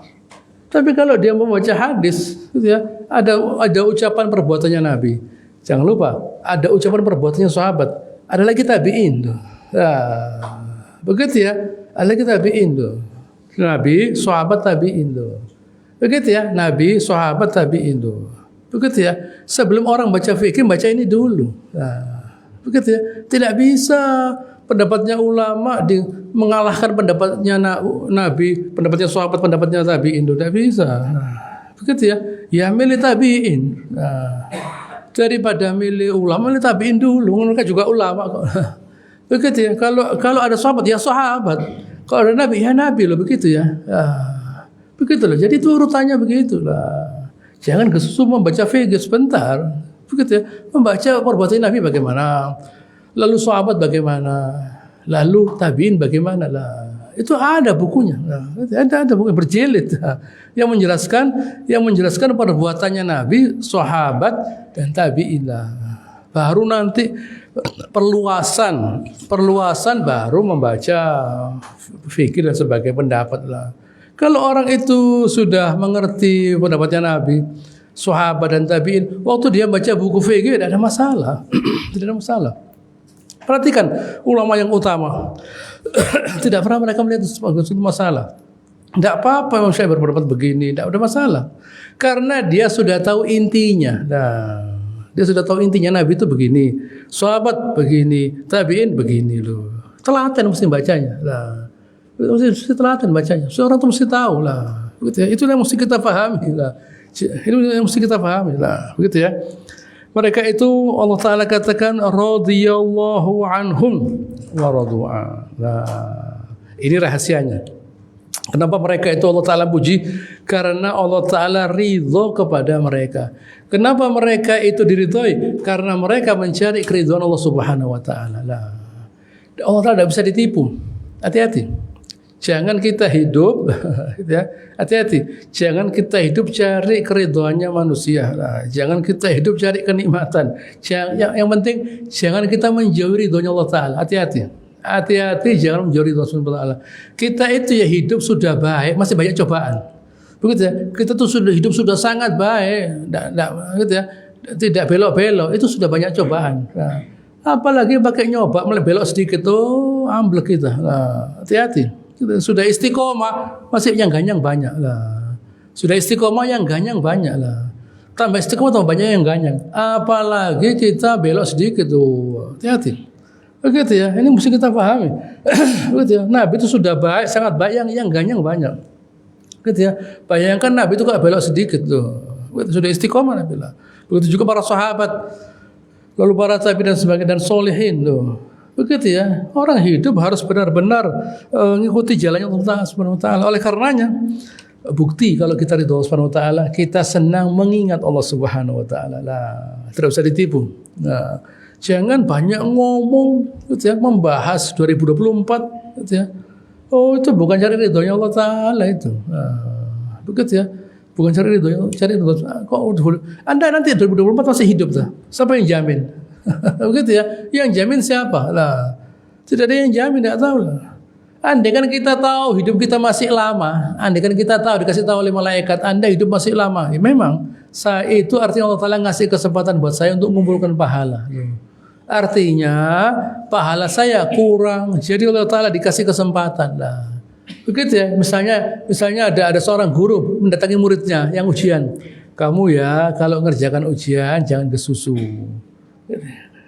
Tapi kalau dia membaca hadis, gitu ya, ada ucapan perbuatannya Nabi. Jangan lupa, ada ucapan perbuatannya sahabat. Ada lagi tabi'in tuh. Nah, begitu ya. Ada lagi tabi'in tuh. Nabi, sahabat, tabi'in tuh. Begitu ya, Nabi, sahabat, tabi'in tuh. Begitu ya. Sebelum orang baca fikih, baca ini dulu. Nah, begitu ya. Tidak bisa pendapatnya ulama mengalahkan pendapatnya Nabi, pendapatnya sahabat, pendapatnya tabi'in. Tidak bisa. Nah, begitu ya. Ya milih tabi'in. Nah, daripada milih ulama, milih tabi'in dulu. Mereka juga ulama kok. Begitu ya. Kalau ada sahabat, ya sahabat. Kalau ada Nabi, ya Nabi loh. Begitu ya. Nah, begitu loh. Jadi itu urutannya begitu lah. Jangan kesusu membaca fikih sebentar. Begitu ya. Membaca perbuatan Nabi bagaimana. Lalu sahabat bagaimana. Lalu tabi'in bagaimana lah. Itu ada bukunya. Nah, ada buku berjilid. Yang menjelaskan perbuatannya Nabi, sahabat, dan tabi'in lah. Baru nanti perluasan baru membaca fikih dan sebagai pendapat lah. Kalau orang itu sudah mengerti pendapatnya Nabi, sahabat dan tabi'in, waktu dia baca buku fikih tidak ada masalah. Tidak ada masalah. Perhatikan ulama yang utama. Tidak pernah mereka melihat itu masalah. Tidak apa-apa Imam Syafi'i berpendapat begini, tidak ada masalah. Karena dia sudah tahu intinya. Nah, dia sudah tahu intinya Nabi itu begini, sahabat begini, tabi'in begini loh. Telaten mesti bacanya. Nah, mesti telaten bacanya. Seorang itu mesti tahu lah. Gitu ya. Itulah yang mesti kita pahami lah. Ini yang mesti kita pahami lah, begitu ya. Mereka itu Allah Ta'ala katakan radhiyallahu anhum wa radu'a. Nah, ini rahasianya. Kenapa mereka itu Allah Ta'ala puji? Karena Allah Ta'ala ridho kepada mereka. Kenapa mereka itu diridhoi? Karena mereka mencari keridhaan Allah Subhanahu wa Ta'ala. Nah, Allah Ta'ala tidak bisa ditipu. Hati-hati. Jangan kita hidup, ya, hati-hati. Jangan kita hidup cari keridhaannya manusia. Nah, jangan kita hidup cari kenikmatan. Yang penting jangan kita menjauhi ridhonya Allah Ta'ala. Hati-hati. Hati-hati jangan menjauhi ridho Allah Ta'ala. Kita itu ya hidup sudah baik, masih banyak cobaan. Begitu ya. Kita tuh sudah hidup sudah sangat baik, gitu ya. Tidak belok-belok, itu sudah banyak cobaan. Nah, apalagi pakai nyoba, mulai belok sedikit tuh amblek kita. Nah, hati-hati. Sudah istiqomah, masih yang ganyang banyak lah. Sudah istiqomah yang ganyang banyak lah. Tambah istiqomah tambah banyak yang ganyang. Apalagi kita belok sedikit tuh, hati-hati. Begitu ya, ini mesti kita pahami. Begitu ya, Nabi itu sudah baik, sangat baik, yang ganyang banyak. Begitu ya, bayangkan Nabi itu kalau belok sedikit tuh, begitu, sudah istiqomah Nabi lah. Begitu juga para sahabat, lalu para tabi'in dan sebagainya dan solihin tuh. Begitu ya, orang hidup harus benar-benar mengikuti jalannya Allah Subhanahu wa Ta'ala. Oleh karenanya, bukti kalau kita ridho Allah Subhanahu wa Ta'ala, kita senang mengingat Allah Subhanahu wa Ta'ala. Lah, tidak usah ditipu. Nah, jangan banyak ngomong, gitu ya, membahas 2024, gitu ya. Oh, itu bukan cari ridhonya Allah Ta'ala itu. Nah, begitu ya, bukan cari ridhonya, cari ridho. Kok Anda nanti 2024 masih hidup tuh? Siapa yang jamin? Begitu ya, yang jamin siapa? Lah, tidak ada yang jamin, tidak tahu lah. Andai kan kita tahu hidup kita masih lama, andai kan kita tahu dikasih tahu oleh malaikat, Anda hidup masih lama. Ya, memang saya itu artinya Allah Ta'ala ngasih kesempatan buat saya untuk mengumpulkan pahala. Artinya pahala saya kurang, jadi Allah Ta'ala dikasih kesempatan lah. Begitu ya, misalnya ada seorang guru mendatangi muridnya yang ujian. Kamu ya kalau ngerjakan ujian jangan kesusu.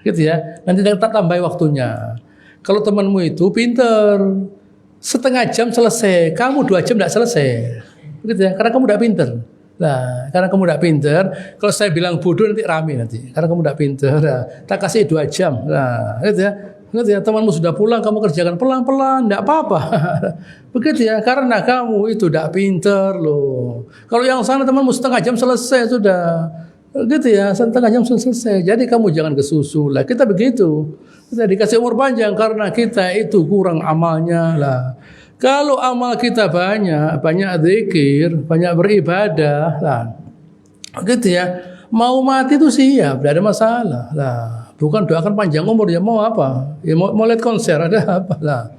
Gitu ya, nanti tak tambah waktunya. Kalau temanmu itu pinter, setengah jam selesai, kamu 2 jam tidak selesai, begitu ya, karena kamu tidak pinter. Nah, karena kamu tidak pinter, kalau saya bilang bodoh nanti rame nanti, karena kamu tidak pinter. Nah, tak kasih 2 jam, nah, gitu ya, temanmu sudah pulang, kamu kerjakan pelan-pelan, tidak apa-apa. Begitu ya, karena kamu itu tidak pinter loh. Kalau yang sana temanmu setengah jam selesai sudah. Gitu ya, setengah jam selesai. Jadi kamu jangan kesusu lah. Kita begitu. Kita dikasih umur panjang karena kita itu kurang amalnya lah. Kalau amal kita banyak zikir, banyak beribadah lah. Gitu ya. Mau mati itu siap, tidak ada masalah lah. Bukan doakan panjang umur ya, mau apa? Ya mau lihat konser, ada apa lah.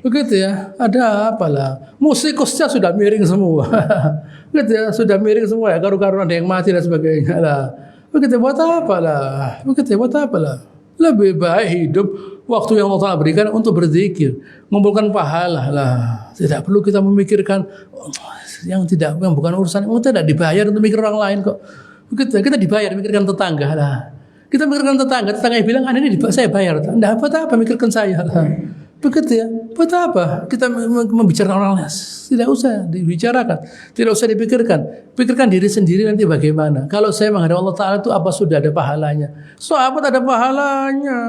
Begitu ya, ada apalah. Musikusnya sudah miring semua. Begitu ya, sudah miring semua ya. Karu-karuan ada yang mati dan sebagainya lah. Begitu buat apalah. Begitu buat apalah. Lebih baik hidup waktu yang Allah Ta'ala berikan untuk berzikir, mengumpulkan pahala lah. Tidak perlu kita memikirkan yang bukan urusan. Kita tidak dibayar untuk mikir orang lain kok. Begitu kita dibayar memikirkan tetangga lah. Kita memikirkan tetangga yang bilang ini saya bayar. Tidak apa-apa mikirkan saya lah. Begitu ya, buat apa kita membicarakan orang lain? Tidak usah dibicarakan, tidak usah dipikirkan. Pikirkan diri sendiri nanti bagaimana. Kalau saya menghadap Allah Ta'ala itu apa sudah ada pahalanya? Sahabat ada pahalanya.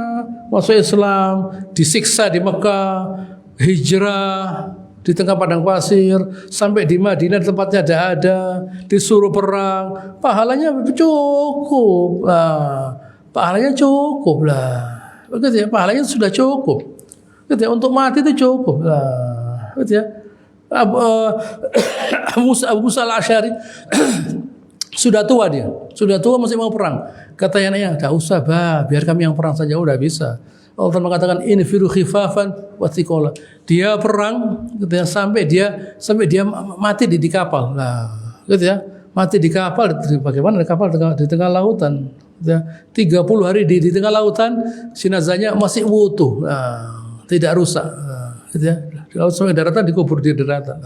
Masuk Islam, disiksa di Mekah, hijrah di tengah padang pasir, sampai di Madinah tempatnya ada, disuruh perang, pahalanya cukup lah. Pahalanya cukup lah. Begitu ya, pahalanya sudah cukup. Gitu ya, untuk mati itu cukup lah, gitu ya. Abu Musa al-Asy'ari sudah tua masih mau perang. Katanya anaknya, "Enggak usah, biar kami yang perang saja udah bisa." Allah mengatakan infiru khifafan wa thiqala. Dia perang gitu ya, sampai dia mati di kapal. Lah, gitu ya. Mati di kapal, bagaimana di kapal di tengah lautan. Ya, 30 hari di tengah lautan, jenazahnya masih utuh. Nah, tidak rusak, gitu ya. Di laut sampai daratan dikubur di daratan.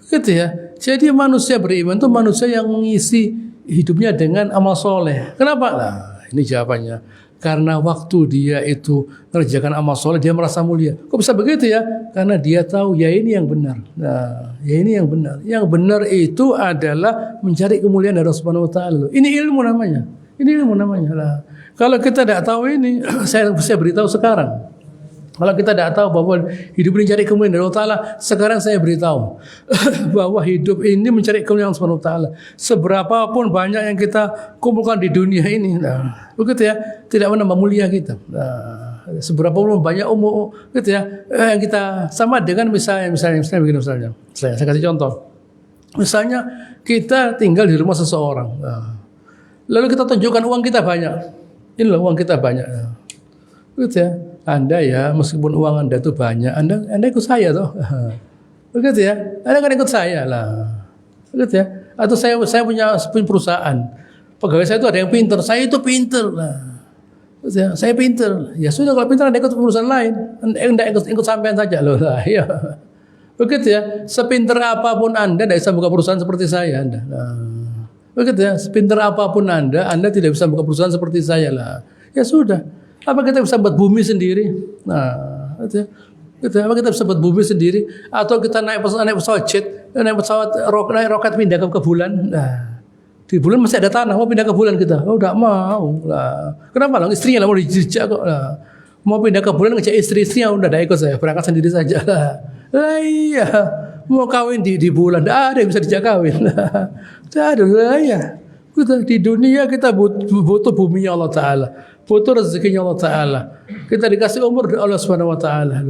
Gitu ya. Jadi manusia beriman itu manusia yang mengisi hidupnya dengan amal soleh. Kenapa? Nah, ini jawabannya. karena waktu dia itu mengerjakan amal soleh dia merasa mulia. Kok bisa begitu ya? Karena dia tahu ya ini yang benar. Nah, ya ini yang benar. Yang benar itu adalah mencari kemuliaan dari Allah Subhanahu wa taala. Ini ilmu namanya. Ini ilmu namanya. Nah, kalau kita tidak tahu ini, saya beritahu sekarang. Kalau kita tidak tahu bahwa hidup ini mencari kemuliaan dari Allah Ta'ala, sekarang saya beritahu bahwa hidup ini mencari kemuliaan Subhanahu wa Ta'ala. Seberapapun banyak yang kita kumpulkan di dunia ini, nah, begitu ya, tidak menambah mulia kita. Nah, seberapapun banyak gitu ya, yang kita sama dengan misalnya begini misalnya. Saya kasih contoh. Misalnya kita tinggal di rumah seseorang, nah, lalu kita tunjukkan uang kita banyak. Ini loh uang kita banyak. Nah, gitu ya. Anda ya, meskipun uang Anda itu banyak, Anda ikut saya toh. Begitu ya. Anda kan ikut saya lah. Begitu ya. Atau saya punya perusahaan. Pegawai saya itu ada yang pinter, saya itu pinter lah. Begitu ya. Saya pinter. Ya sudah kalau pinter Anda ikut perusahaan lain. Anda ikut sampean saja loh. Ya. Begitu ya. Sepinter apapun Anda tidak bisa buka perusahaan seperti saya Anda. Nah. Begitu ya. Sepinter apapun Anda tidak bisa buka perusahaan seperti saya lah. Ya sudah. Apa kita bisa buat bumi sendiri? Nah, gitu. Apa kita bisa buat bumi sendiri? Atau kita naik pesawat jet, naik roket pindah ke bulan? Nah, di bulan masih ada tanah, mau pindah ke bulan kita? Oh, tidak mau. Lah, kenapa? Lah, istrinya lah mau dijejak kok. Lah, mau pindah ke bulan ngejak istri-istrinya udah ada ikut saya, berangkat sendiri saja lah. Iya, mau kawin di bulan, tidak ada yang bisa dijak kawin. Tidak ada lah ya. Di dunia kita butuh buminya Allah Ta'ala, butuh rezekinya Allah Ta'ala. Kita dikasih umur dari Allah Subhanahu Wa Ta'ala.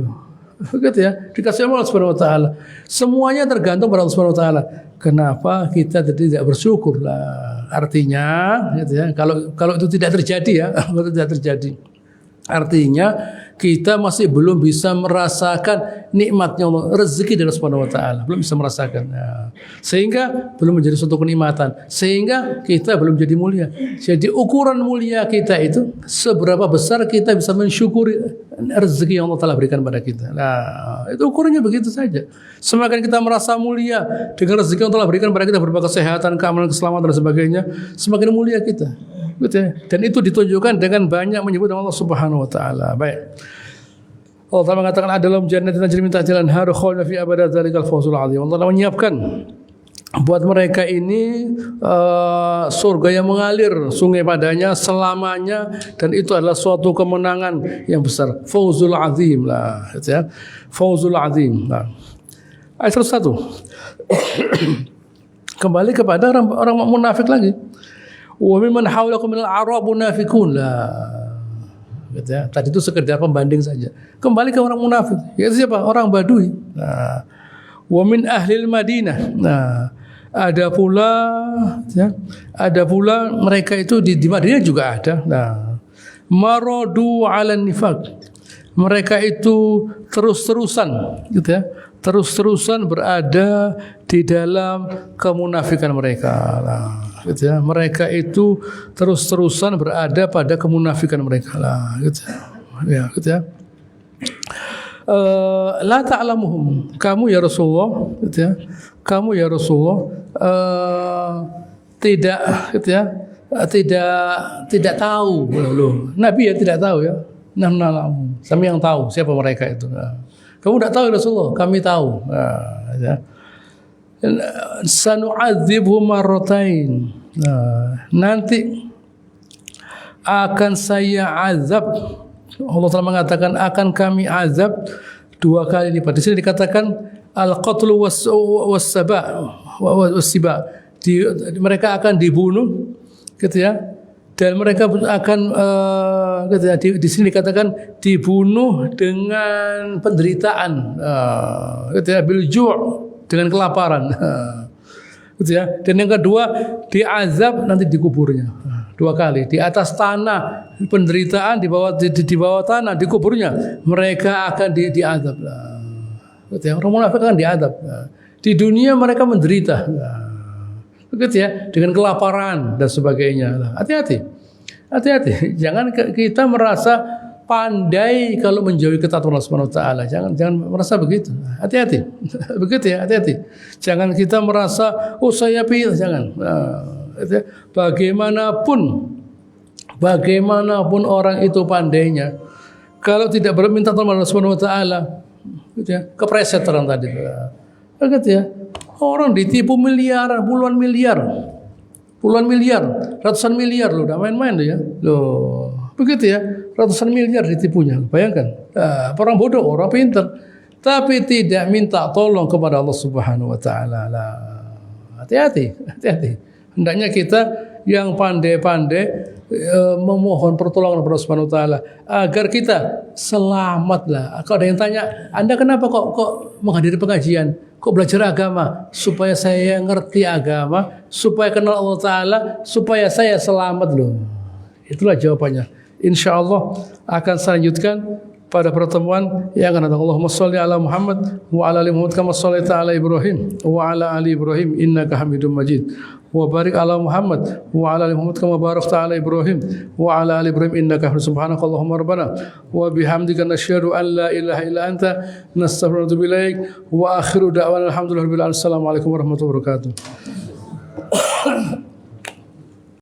Begitu ya, dikasih umur Allah Subhanahu Wa Ta'ala. Semuanya tergantung pada Allah Subhanahu Wa Ta'ala. Kenapa kita tidak bersyukur lah? Artinya, gitu ya, kalau itu tidak terjadi ya, kalau tidak terjadi, artinya kita masih belum bisa merasakan nikmatnya Allah, rezeki dari Allah Subhanahu wa taala, belum bisa merasakan. Ya. Sehingga belum menjadi suatu kenikmatan, sehingga kita belum jadi mulia. Jadi ukuran mulia kita itu seberapa besar kita bisa mensyukuri rezeki yang Allah telah berikan pada kita. Nah, itu ukurannya begitu saja. Semakin kita merasa mulia dengan rezeki yang Allah telah berikan pada kita berupa kesehatan, keamanan, keselamatan dan sebagainya, semakin mulia kita. Betul. Dan itu ditunjukkan dengan banyak menyebut Allah Subhanahu wa taala. Baik. Allah Ta'ala mengatakan adalah jannatin tajri min tahtiha al-anhar khalidina fi abada dzalikal fawzul 'adzim. Allah Ta'ala menyiapkan buat mereka ini surga yang mengalir sungai padanya selamanya, dan itu adalah suatu kemenangan yang besar. Fawzul 'adzim lah, gitu ya. Fawzul 'adzim. Nah. Ayat 101. Kembali kepada orang munafik lagi. Wa mimman haulakum minal a'rab munafiqun lah. Gitu ya. Tadi itu sekedar pembanding saja. Kembali ke orang munafik. Yaitu siapa? Orang Badui. Nah, wa min ahlil Madinah. Nah, ada pula mereka itu di Madinah juga ada. Nah, maradu 'alan nifaq. Mereka itu terus-terusan gitu ya. Terus-terusan berada di dalam kemunafikan mereka. Nah, gitu ya. Mereka itu terus-terusan berada pada kemunafikan mereka lah, gitu ya. Gitu ya. La ta'lamuhum, kamu ya Rasulullah, gitu ya. Kamu ya Rasulullah tidak, gitu ya. Tidak tahu loh. Nabi ya tidak tahu ya. Nahnu, kami yang tahu siapa mereka itu. Nah, kamu tidak tahu ya Rasulullah, kami tahu. Nah, ya. Sanu'adzibhum marratain. Nah, nanti akan saya azab. Allah telah mengatakan akan kami azab 2 kali lipat. Di sini dikatakan al-qatlu was-siba. Mereka akan dibunuh, gitu ya. Dan mereka akan gitu ya, di sini dikatakan dibunuh dengan penderitaan, gitu ya, bil ju', dengan kelaparan. Gitu ya. Dan yang kedua diazab nanti di kuburnya 2 kali, di atas tanah penderitaan, di bawah tanah di kuburnya mereka akan diazab. Gitu ya. Orang munafik akan diazab. Di dunia mereka menderita, begitu ya, dengan kelaparan dan sebagainya. Hati-hati, jangan kita merasa pandai kalau menjauhi ketaatan Allah Subhanahu wa taala. Jangan merasa begitu. Hati-hati. Begitu ya, hati-hati. Jangan kita merasa saya pilih, jangan. Bagaimanapun Bagaimanapun orang itu pandainya, kalau tidak berminta tolong Allah Subhanahu wa taala, gitu ya, kepreset orang tadi. Begitu ya. Orang ditipu miliaran, puluhan miliar, ratusan miliar loh, udah main-main loh ya. Loh, begitu ya, ratusan miliar ditipunya. Bayangkan, orang bodoh, orang pintar, tapi tidak minta tolong kepada Allah Subhanahu wa taala. Hati-hati. Hendaknya kita yang pandai-pandai memohon pertolongan kepada Allah Subhanahu wa taala agar kita selamatlah. Kalau ada yang tanya, Anda kenapa kok menghadiri pengajian? Kok belajar agama? Supaya saya ngerti agama, supaya kenal Allah taala, supaya saya selamat loh. Itulah jawabannya. Insyaallah akan saya lanjutkan pada pertemuan yang akan datang. Allahumma shalli ala Muhammad wa ala ali Muhammad kama shallaita ala Ibrahim wa ala ali Ibrahim innaka Hamidum Majid. Wa barik ala Muhammad wa ala ali Muhammad kama barakta ala Ibrahim wa ala ali Ibrahim innaka Hamidum. Subhanakallahumma rabbana wa bihamdika nasyhadu an la ilaha illa anta nastaghfiruka wa natubu ilaik wa akhiru da'wana alhamdulillahi rabbil alamin. Assalamualaikum warahmatullahi wabarakatuh.